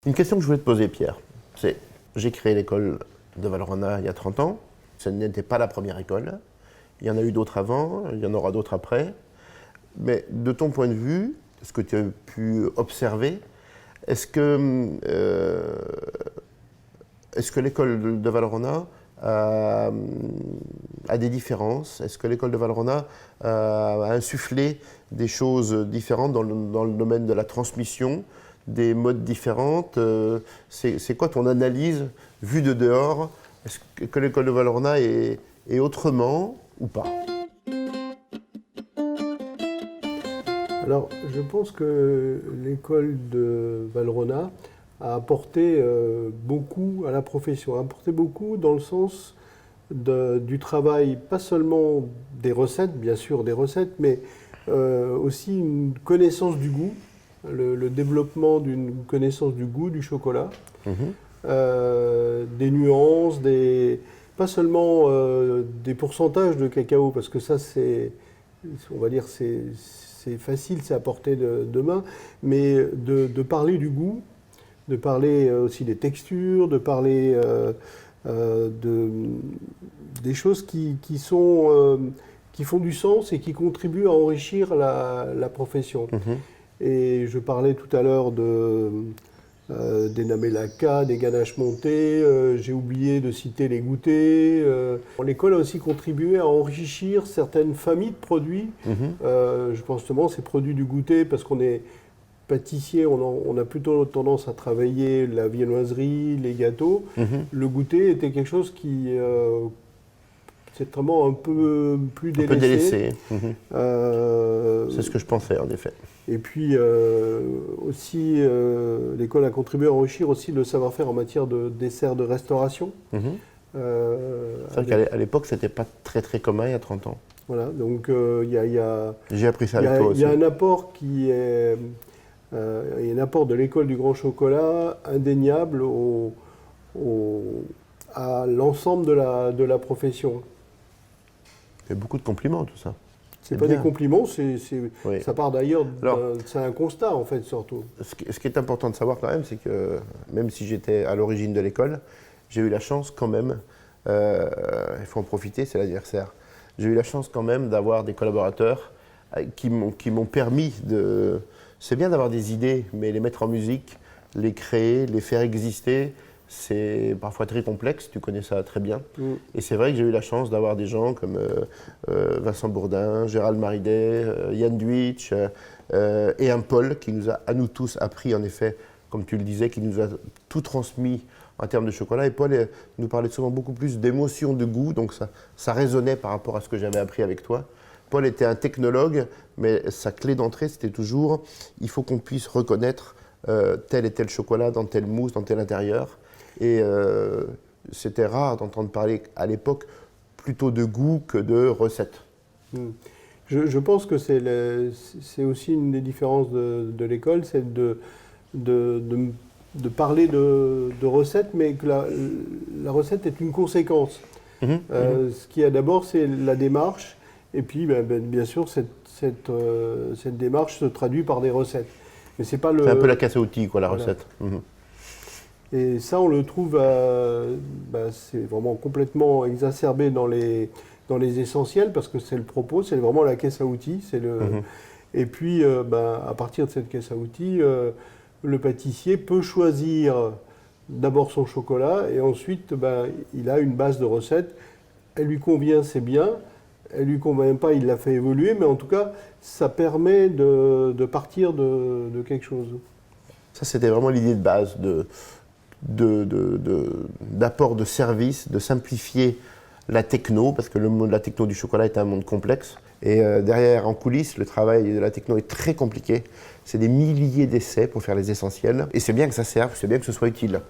Une question que je voulais te poser, Pierre, c'est, j'ai créé l'école de Valrhona il y a 30 ans. Ce n'était pas la première école. Il y en a eu d'autres avant, il y en aura d'autres après. Mais de ton point de vue, ce que tu as pu observer, est-ce que l'école de Valrhona a des différences? Est-ce que l'école de Valrhona a insufflé des choses différentes dans le domaine de la transmission, des modes différents? C'est quoi ton analyse vue de dehors? Est-ce que l'école de Valrhona est autrement ou pas? Alors, je pense que l'école de Valrhona a apporté beaucoup à la profession, a apporté beaucoup dans le sens du travail, pas seulement des recettes, bien sûr des recettes, mais aussi une connaissance du goût, le développement d'une connaissance du goût du chocolat, des nuances, pas seulement des pourcentages de cacao, parce que ça on va dire, c'est facile, c'est à portée de main, mais de parler du goût, de parler aussi des textures, de parler des choses qui font du sens et qui contribuent à enrichir la profession. Et je parlais tout à l'heure des namelaka, des ganaches montées, j'ai oublié de citer les goûters. L'école a aussi contribué à enrichir certaines familles de produits. Je pense justement ces produits du goûter, parce qu'on est pâtissier, on a plutôt tendance à travailler la viennoiserie, les gâteaux. Le goûter était quelque chose qui c'est vraiment un peu plus délaissé. Un peu délaissé. C'est ce que je pensais en effet. Et puis aussi, l'école a contribué à enrichir aussi le savoir-faire en matière de desserts de restauration. C'est vrai qu'à l'époque, c'était pas très très commun il y a 30 ans. Voilà, donc il y a... J'ai appris ça avec toi aussi. Il y a un apport qui est... un apport de l'école du grand chocolat indéniable à l'ensemble de la profession. Il y a beaucoup de compliments, tout ça. C'est pas bien. des compliments, Oui. ça part d'ailleurs, c'est un constat en fait surtout. Ce qui est important de savoir quand même, c'est que même si j'étais à l'origine de l'école, j'ai eu la chance quand même, il faut en profiter, c'est l'anniversaire, j'ai eu la chance quand même d'avoir des collaborateurs qui m'ont permis de... C'est bien d'avoir des idées, mais les mettre en musique, les créer, les faire exister, c'est parfois très complexe, tu connais ça très bien. Et c'est vrai que j'ai eu la chance d'avoir des gens comme Vincent Bourdin, Gérald Maridet, Yann Duitsch et un Paul qui nous a, à nous tous, appris en effet, comme tu le disais, qui nous a tout transmis en termes de chocolat. Et Paul nous parlait souvent beaucoup plus d'émotion, de goût, donc ça résonnait par rapport à ce que j'avais appris avec toi. Paul était un technologue, mais sa clé d'entrée, c'était toujours il faut qu'on puisse reconnaître tel et tel chocolat dans telle mousse, dans tel intérieur. Et c'était rare d'entendre parler à l'époque plutôt de goût que de recettes. Je pense que c'est aussi une des différences de l'école, c'est de parler de recettes, mais que la recette est une conséquence. Ce qu'il y a d'abord, c'est la démarche, et puis bien sûr, cette démarche se traduit par des recettes. Mais c'est pas c'est un peu la casse à outils, quoi, la recette. Et ça, on le trouve, c'est vraiment complètement exacerbé dans les essentiels, parce que c'est le propos, c'est vraiment la caisse à outils. Et puis, à partir de cette caisse à outils, le pâtissier peut choisir d'abord son chocolat, et ensuite, il a une base de recettes. Elle lui convient, c'est bien. Elle ne lui convient pas, il l'a fait évoluer, mais en tout cas, ça permet de partir de quelque chose. Ça, c'était vraiment l'idée de base, d'apport de service, de simplifier la techno, parce que le monde de la techno du chocolat est un monde complexe. Et derrière, en coulisses, le travail de la techno est très compliqué. C'est des milliers d'essais pour faire les essentiels. Et c'est bien que ça serve, c'est bien que ce soit utile.